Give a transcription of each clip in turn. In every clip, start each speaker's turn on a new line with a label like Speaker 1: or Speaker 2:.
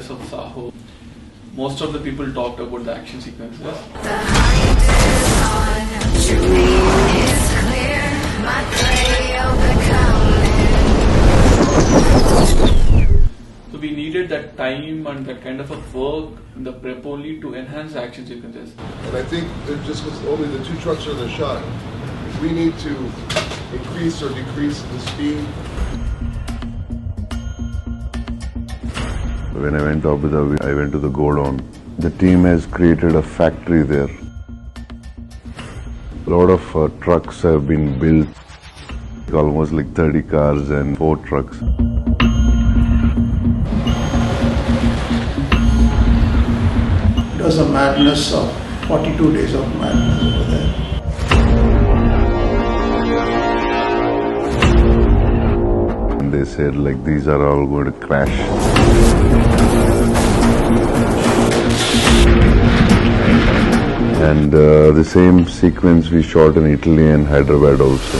Speaker 1: trailers of Saho, most of the people talked about the action sequences.
Speaker 2: The hunt is on, true aim is clear, my trail becoming.
Speaker 1: So we needed that time and that kind of a work in the prep only to enhance the action sequences.
Speaker 3: And I think it just was only the 2 trucks in the shot. We need to increase or decrease the speed.
Speaker 4: When I went to Abu Dhabi, I went to the Godown. The team has created a factory there. A lot of trucks have been built, almost like 30 cars and 4 trucks.
Speaker 5: It was a madness of 42 days of madness over there.
Speaker 4: And they said like these are all going to crash. And the same sequence we shot in Italy and Hyderabad also.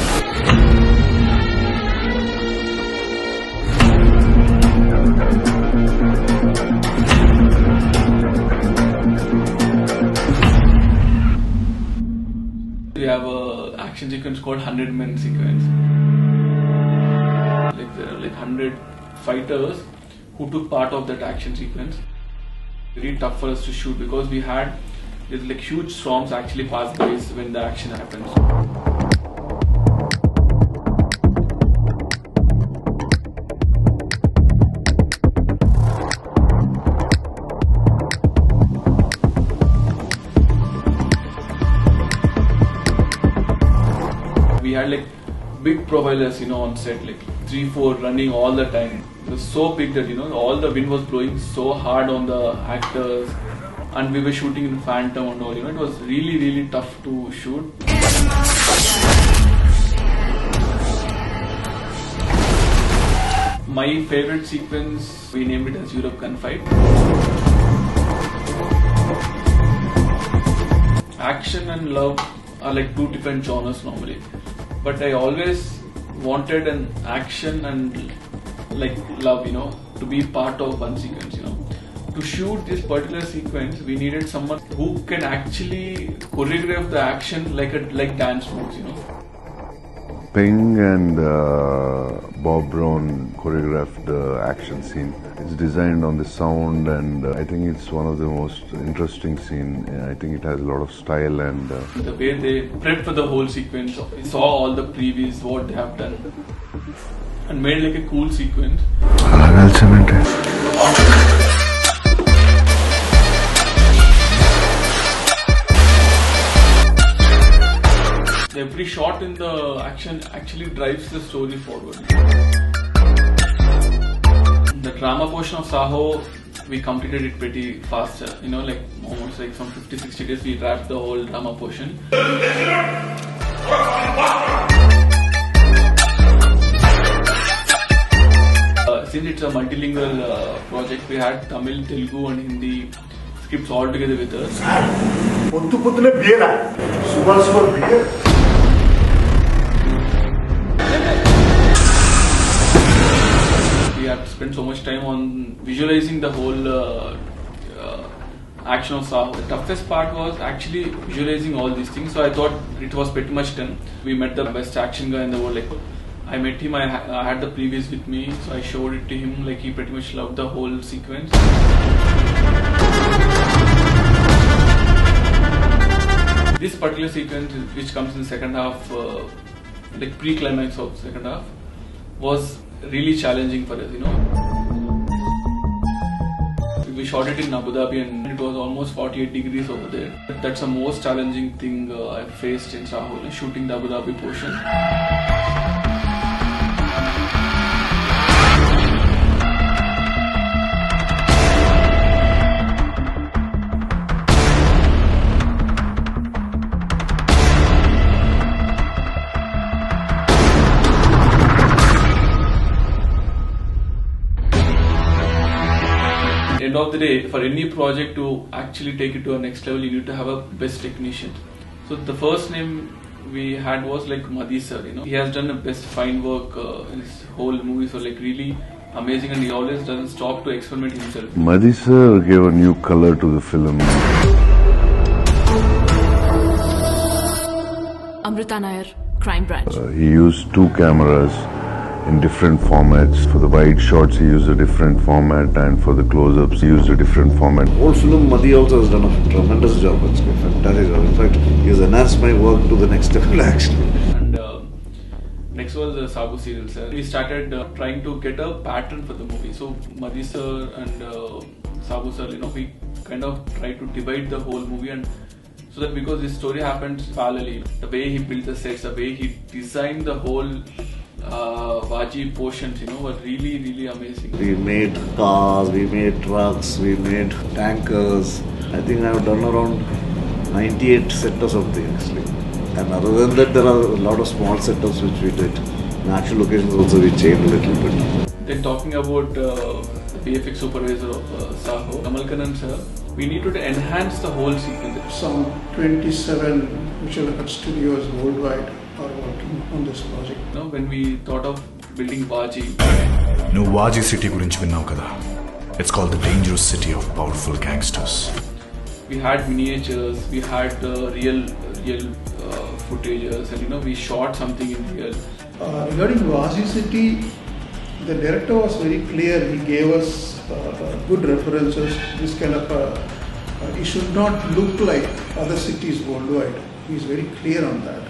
Speaker 1: We have a action sequence called 100 Men sequence. Like there are like 100 fighters who took part of that action sequence. Really tough for us to shoot because there's like huge storms actually pass by when the action happens. We had like big propellers, on set, like 3-4 running all the time. It was so big that all the wind was blowing so hard on the actors, and we were shooting in Phantom and all. It was really tough to shoot. My favorite sequence, we named it as Europe Gunfight. Action and love are like 2 different genres normally, but I always wanted an action and like love, to be part of one sequence. To shoot this particular sequence, we needed someone who can actually choreograph the action like dance moves.
Speaker 4: Ping and Bob Brown choreographed the action scene. It's designed on the sound, and I think it's one of the most interesting scenes. I think it has a lot of style and
Speaker 1: the way they prepped for the whole sequence, we saw all the previews, what they have done, and made like a cool sequence. Every shot in the action actually drives the story forward. The drama portion of Saho, we completed it pretty fast. Like almost like some 50-60 days we wrapped the whole drama portion. Since it's a multilingual project, we had Tamil, Telugu and Hindi scripts all together with us. We had to spend so much time on visualizing the whole action of Saho. The toughest part was actually visualizing all these things, so I thought it was pretty much done. We met the best action guy in the world. I met him, I had the previews with me, so I showed it to him. He pretty much loved the whole sequence. This particular sequence, which comes in the second half, pre-climax of second half, was really challenging for us. We shot it in Abu Dhabi and it was almost 48 degrees over there. That's the most challenging thing I faced in Saho, shooting the Abu Dhabi portion. End of the day, for any project to actually take it to a next level, you need to have a best technician. So the first name we had was Madhi sir. He has done the best fine work in his whole movie. So really amazing, and he always doesn't stop to experiment himself.
Speaker 4: Madhi sir gave a new color to the film.
Speaker 6: Amrita Nair, Crime Branch.
Speaker 4: He used two cameras in different formats. For the wide shots, he used a different format, and for the close-ups, he used a different format.
Speaker 7: Whole film, Madhi also has done a tremendous job. It's a fantastic job. In fact, he has enhanced my work to the next level, actually.
Speaker 1: And next was the Sabu serial, sir. We started trying to get a pattern for the movie. So Madhi sir and Sabu sir, we kind of tried to divide the whole movie, and so that because this story happens parallelly, the way he built the sets, the way he designed the whole Vaji portions, were really, really amazing.
Speaker 7: We made cars, we made trucks, we made tankers. I think I have done around 98 setups of things, actually. And other than that, there are a lot of small setups which we did. In actual locations also we changed a little bit.
Speaker 1: Then talking about the VFX supervisor of Saho, Kamal Kannan sir, we needed to enhance the whole sequence.
Speaker 5: Some 27 visual effects studios worldwide are working on this project.
Speaker 1: When we thought of building Vaji,
Speaker 8: నువ్వు వాజీ city గురించి విన్నావు కదా. It's called the dangerous city of powerful gangsters.
Speaker 1: we had miniatures, we had real footages, and we shot something in real.
Speaker 5: Regarding Vaji City, the director was very clear. He gave us good references. This kind of it should not look like other cities worldwide. He is very clear on that.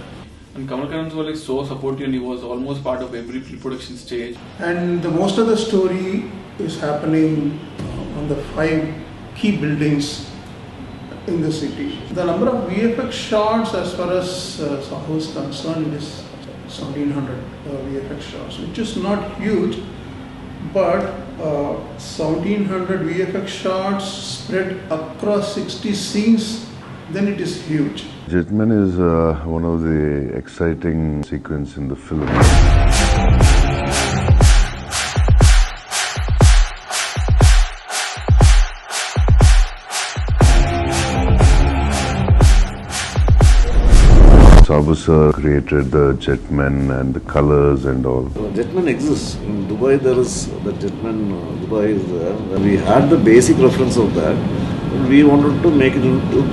Speaker 1: And Kamal Kannan was so supportive, and he was almost part of every pre-production stage.
Speaker 5: And the most of the story is happening on the 5 key buildings in the city. The number of VFX shots, as far as Saho is concerned, is 1700 VFX shots, which is not huge, but 1700 VFX shots spread across 60 scenes, then it is huge.
Speaker 4: Jetman is one of the exciting sequences in the film. Sabu sir created the Jetman and the colors and all.
Speaker 7: Jetman exists. In Dubai there is the Jetman, Dubai is there. We had the basic reference of that. We wanted to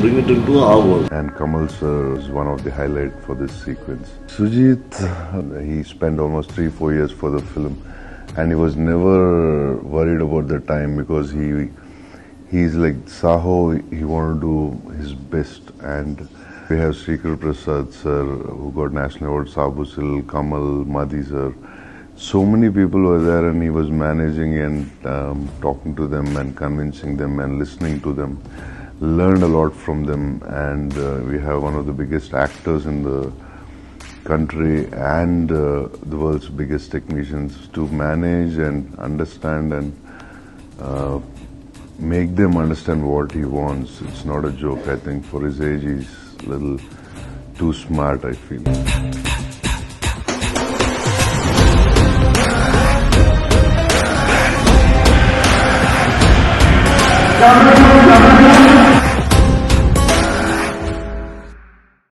Speaker 7: bring it into our world.
Speaker 4: And Kamal sir is one of the highlights for this sequence. Sujit, he spent almost 3-4 years for the film, and he was never worried about the time because he's like Saho. He wanted to do his best, and we have Srikhar Prasad sir who got National Award, Sabu Sil, Kamal, Madhi sir. So many people were there, and he was managing and talking to them and convincing them and listening to them. Learned a lot from them, and we have one of the biggest actors in the country and the world's biggest technicians to manage and understand and make them understand what he wants. It's not a joke. I think for his age, he's a little too smart, I feel.
Speaker 9: Come on.